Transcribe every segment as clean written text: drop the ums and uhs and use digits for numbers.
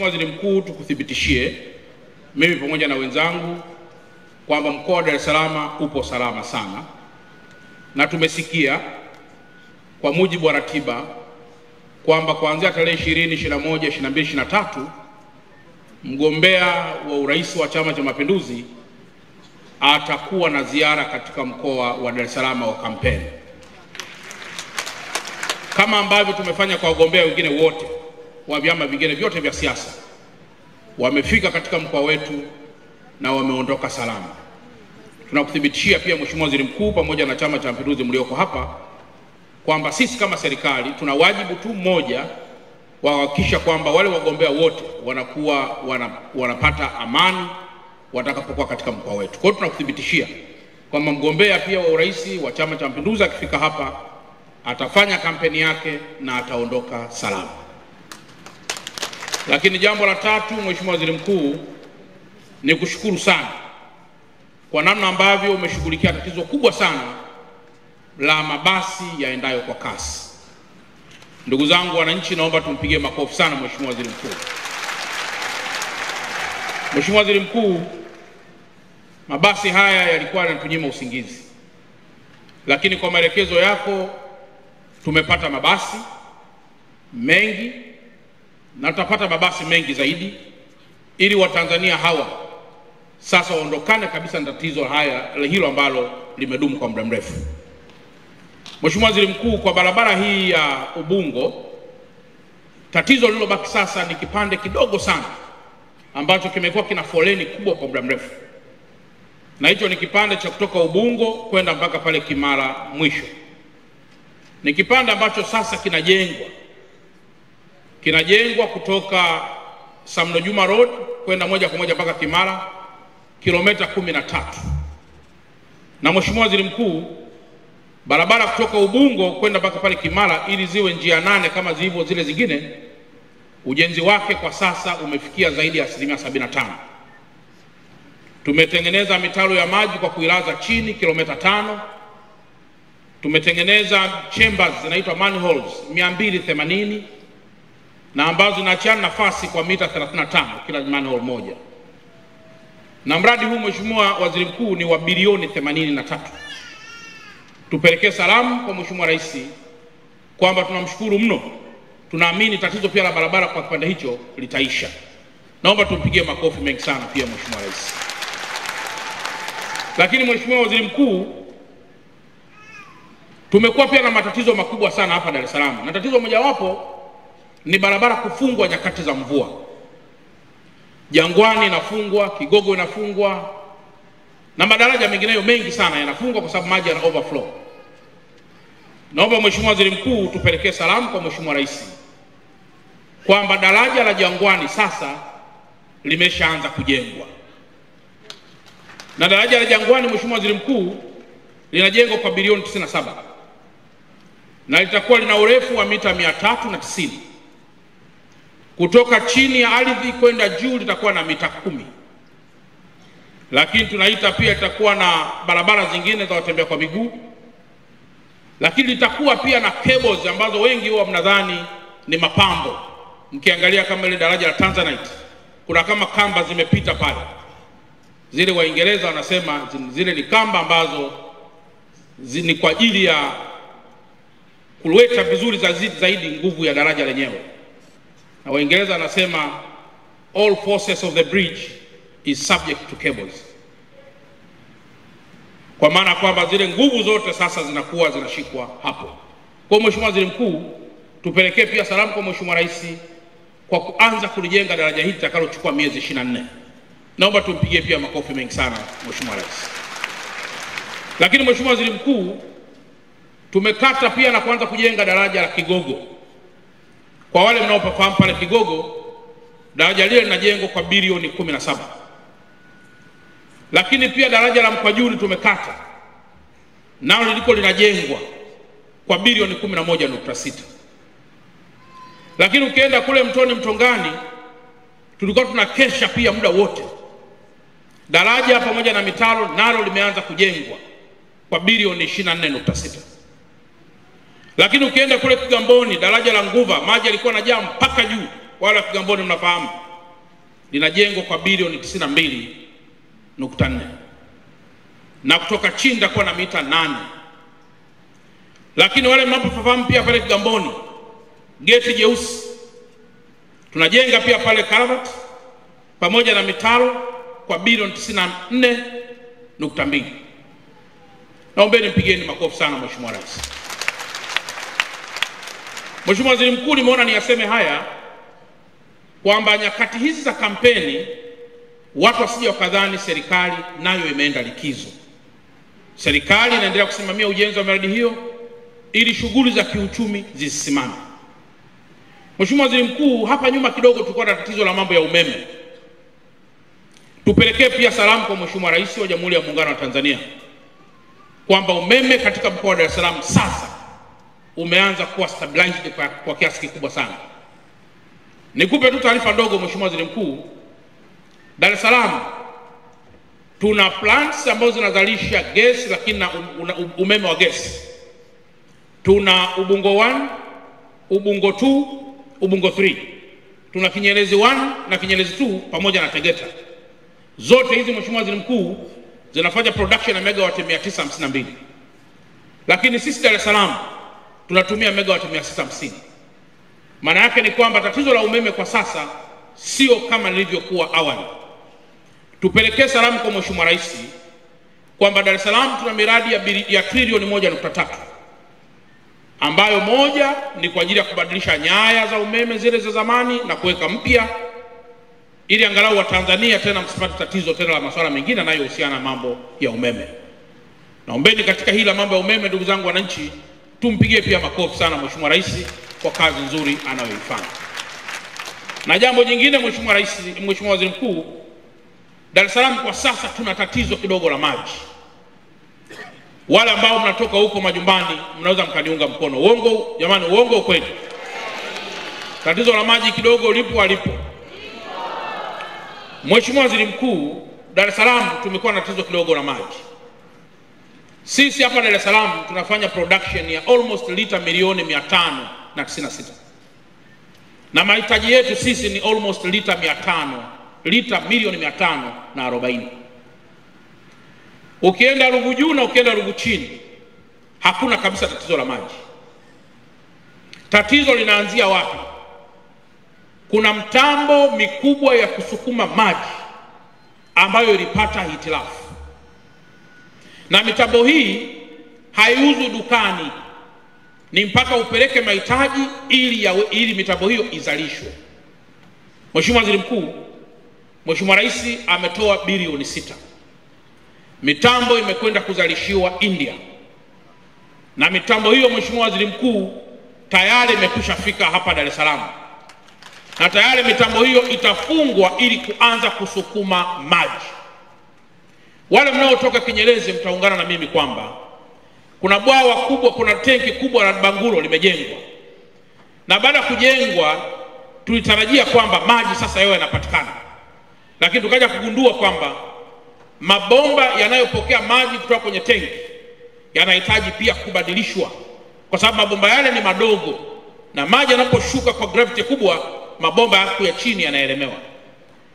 Waziri Mkuu, tukuthibitishie mimi pamoja na wenzangu kwamba mkoa wa Dar es Salaam upo salama sana, na tumesikia kwa mujibu wa ratiba kwamba kuanzia tarehe 20, 21, 22, 23 mgombea wa urais wa Chama cha Mapinduzi atakuwa na ziara katika mkoa wa Dar es Salaam wa kampeni, kama ambavyo tumefanya kwa wagombea wengine wote wa vyama vingine vyote vya siasa. Wamefika katika mkoa wetu na wameondoka salama. Tunakuthibitishia pia Mheshimiwa Waziri Mkuu pamoja na Chama cha Mapinduzi mlioko hapa kwamba sisi kama serikali tuna wajibu tu mmoja wa kuhakikisha kwamba wale wagombea wote wanakuwa wanapata amani watakapokuwa katika mkoa wetu. Kwa hiyo tunakuthibitishia kwamba mgombea pia wa urais wa Chama cha Mapinduzi akifika hapa atafanya kampeni yake na ataondoka salama. Lakini jambo la tatu, Mheshimiwa Waziri Mkuu, ni kushukuru sana kwa namna ambavyo umeshughulikia tatizo kubwa sana la mabasi yaendayo kwa kasi. Ndugu zangu wananchi, naomba tumpigie makofi sana Mheshimiwa Waziri Mkuu. Mheshimiwa Waziri Mkuu, mabasi haya yalikuwa yanatunyima usingizi, lakini kwa maelekezo yako tumepata mabasi mengi na tutapata mabasi mengi zaidi, ili Watanzania hawa sasa waondokane kabisa na tatizo hilo ambalo limedumu kwa muda mrefu. Mheshimiwa Waziri Mkuu, kwa barabara hii ya Ubungo, tatizo lililobaki sasa ni kipande kidogo sana ambacho kimekuwa kina foleni kubwa kwa muda mrefu, na hicho ni kipande cha kutoka Ubungo kwenda mpaka pale Kimara mwisho. Ni kipande ambacho sasa kinajengwa kutoka Samno Juma Road kwenda moja kwa moja mpaka Kimara, kilomita 13. Na Mheshimiwa Waziri Mkuu, barabara kutoka Ubungo kwenda mpaka pale Kimara ili ziwe njia 8 kama zilivyo zile zingine, ujenzi wake kwa sasa umefikia zaidi ya 75%. Tumetengeneza mitaro ya maji kwa kuilaza chini kilomita 5. Tumetengeneza chambers zinaitwa manholes 280 na ambazo zinaachiana nafasi kwa mita 35 kila manhole moja. Na mradi huu Mheshimiwa Waziri Mkuu ni wa bilioni 83. Tupelekee salamu kwa Mheshimiwa Rais kwamba tunamshukuru mno. Tunaamini tatizo pia la barabara kwa kipande hicho litaisha. Naomba tumpigie makofi mengi sana pia Mheshimiwa Rais. Lakini Mheshimiwa Waziri Mkuu, tumekuwa pia na matatizo makubwa sana hapa Dar es Salaam, na tatizo mojawapo ni barabara kufungwa nyakati za mvua. Jangwani inafungwa, Kigogo inafungwa, na madaraja mengineyo mengi sana yanafungwa kwa sababu maji yana overflow. Naomba Mheshimiwa Waziri Mkuu tupelekee salamu kwa Mheshimiwa Rais kwamba daraja la Jangwani sasa limeshaanza kujengwa. Na daraja la Jangwani Mheshimiwa Waziri Mkuu linajengwa kwa bilioni 97 na litakuwa lina urefu wa mita 390. Kutoka chini ya ardhi kwenda juu litakuwa na mita 10. Lakini tunaita pia litakuwa na barabara zingine za watembea kwa miguu. Lakini litakuwa pia na cables ambazo wengi huwa mnadhani ni mapambo. Mkiangalia kama ile daraja la Tanzanite, kuna kama kamba zimepita pale. Zile Waingereza wanasema zile ni kamba ambazo ni kwa ajili ya kuleta vizuri zaidi nguvu ya daraja lenyewe. Na Waingereza wanasema all forces of the bridge is subject to cables. Kwa maana kwamba zile nguvu zote sasa zinakuwa zinashikwa hapo. Kwa Mheshimiwa Waziri Mkuu, tupelekee pia salamu kwa Mheshimiwa Rais kwa kuanza kulijenga daraja hili litakalochukua miezi 24. Naomba tumpigie pia makofi mengi sana Mheshimiwa Rais. Lakini Mheshimiwa Waziri Mkuu, tumekata pia na kuanza kujenga daraja la Kigogo. Kwa wale mnaofahamu pale Kigogo, daraja lile linajengwa kwa bilioni 17. Lakini pia daraja la Mkwajuni tumekata, nalo liliko linajengwa kwa bilioni 11.6. Lakini ukienda kule Mtoni Mtongani, tulikuwa tunakesha pia muda wote. Daraja pamoja na mitaro nalo limeanza kujengwa kwa bilioni 24.6. Lakini ukienda kule Kigamboni, daraja la Nguva, maji yalikuwa yanajaa mpaka juu. Wala Kigamboni mnafahamu, linajengwa kwa bilioni 92.4 na kutoka chini takuwa na mita 8. Lakini wale mnapofahamu pia pale Kigamboni geti jeusi tunajenga pia pale Karavati pamoja na mitaro kwa bilioni 94.2. Naombeni mpigeni makofi sana Mheshimiwa Rais. Mheshimiwa Waziri Mkuu, nimeona niyaseme haya kwamba nyakati hizi za kampeni watu wasije wakadhani serikali nayo imeenda likizo. Serikali inaendelea kusimamia ujenzi wa miradi hiyo ili shughuli za kiuchumi zisisimame. Mheshimiwa Waziri Mkuu, hapa nyuma kidogo tulikuwa na tatizo la mambo ya umeme. Tupelekee pia salamu kwa Mheshimiwa Rais wa Jamhuri ya Muungano wa Tanzania kwamba umeme katika mkoa wa Dar es Salaam sasa umeanza kuwa stabilized kwa kiasi kikubwa sana. Nikupe tu taarifa ndogo Mheshimiwa Waziri Mkuu, Dar es Salaam tuna plants ambazo zinazalisha gesi lakini na umeme wa gesi. Tuna Ubungo 1, Ubungo 2, Ubungo 3. Tuna Kinyerezi 1 na Kinyerezi 2 pamoja na Tegeta. Zote hizi Mheshimiwa Waziri Mkuu zinafanya production ya megawati 952. Lakini sisi Dar es Salaam tunatumia megawati 650. Maana yake ni kwamba tatizo la umeme kwa sasa sio kama lilivyokuwa awali. Tupelekee salamu kwa Mheshimiwa Rais kwamba Dar es Salaam tuna miradi ya trilioni 1.3 ambayo moja ni kwa ajili ya kubadilisha nyaya za umeme zile za zamani na kuweka mpya ili angalau Watanzania tena msipate tatizo tena la masuala mengine yanayohusiana na mambo ya umeme. Naombeni katika hili la mambo ya umeme, ndugu zangu wananchi, tumpigie pia makofi sana Mheshimiwa Rais kwa kazi nzuri anayoifanya. Na jambo jingine Mheshimiwa Waziri Mkuu, Dar es Salaam kwa sasa tuna tatizo kidogo la maji. Wale ambao mnatoka huko majumbani mnaweza mkaniunga mkono. Uongo jamani, uongo kweli? Tatizo la maji kidogo lipo alipo. Mheshimiwa Waziri Mkuu, Dar es Salaam tumekuwa na tatizo kidogo la maji. Sisi hapa Dar es Salaam tunafanya production ya almost lita milioni 596. Na mahitaji yetu sisi ni almost lita milioni 540. Ukienda Ruvu juu na ukienda Ruvu chini hakuna kabisa tatizo la maji. Tatizo linaanzia wapi? Kuna mtambo mikubwa ya kusukuma maji ambayo ilipata hitilafu. Na mitambo hii haiuzwi dukani, ni mpaka upeleke mahitaji ili mitambo hiyo izalishwe. Mheshimiwa Waziri Mkuu, Mheshimiwa Rais ametoa bilioni 6. Mitambo imekwenda kuzalishiwa India. Na mitambo hiyo Mheshimiwa Waziri Mkuu tayari imekwisha fika hapa Dar es Salaam. Na tayari mitambo hiyo itafungwa ili kuanza kusukuma maji. Wale mnaotoka Kinyerezi mtaungana na mimi kwamba kuna bwawa kubwa, kuna tenki kubwa la Bangulo limejengwa. Na baada ya kujengwa tulitarajia kwamba maji sasa yawe yanapatikana. Lakini tukaja kugundua kwamba mabomba yanayopokea maji kutoka kwenye tenki yanahitaji pia kubadilishwa, kwa sababu mabomba yale ni madogo na maji yanaposhuka kwa gravity kubwa mabomba yako ya chini yanaelemewa.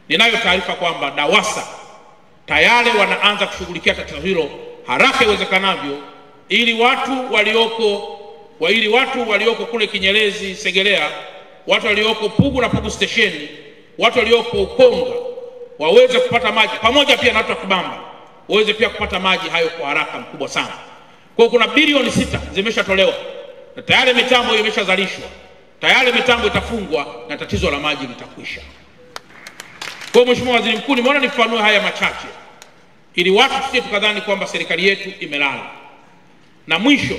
Ninayo taarifa kwamba DAWASA tayari wanaanza kushughulikia tatizo hilo haraka iwezekanavyo ili watu walioko kule Kinyerezi, Segerea, watu walioko Pugu na Pugu Station, watu walioko Ukonga waweze kupata maji, pamoja pia na watu wa Kibamba waweze pia kupata maji hayo kwa haraka mkubwa sana. Kwa kuna bilioni 6 zimeshatolewa na tayari mitambo imeshazalishwa. Tayari mitambo itafungwa na tatizo la maji litakwisha. Kwa Mheshimiwa Waziri Mkuu, nimeona nifafanue haya machache ili watu tusije tukadhani kwamba serikali yetu imelala. Na mwisho,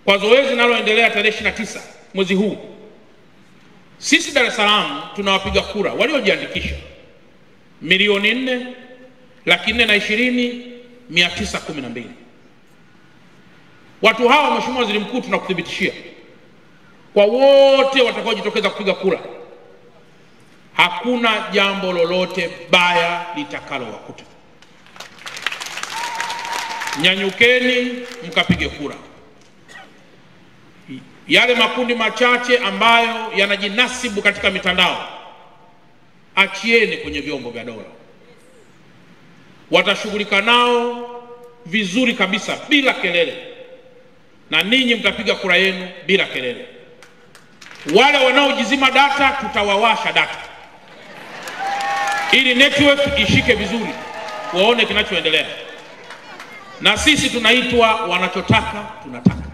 kwa zoezi linaloendelea tarehe 29 mwezi huu, sisi Dar es Salaam tunawapiga kura waliojiandikisha 4,420,912. Watu hawa Mheshimiwa Waziri Mkuu, tunakuthibitishia kwa wote watakaojitokeza kupiga kura hakuna jambo lolote baya litakalowakuta. Nyanyukeni mkapige kura. Yale makundi machache ambayo yanajinasibu katika mitandao achieni kwenye vyombo vya dola, watashughulika nao vizuri kabisa bila kelele, na ninyi mtapiga kura yenu bila kelele. Wale wanaojizima data tutawawasha data ili network ishike vizuri, waone kinachoendelea. Na sisi tunaitwa wanachotaka tunataka.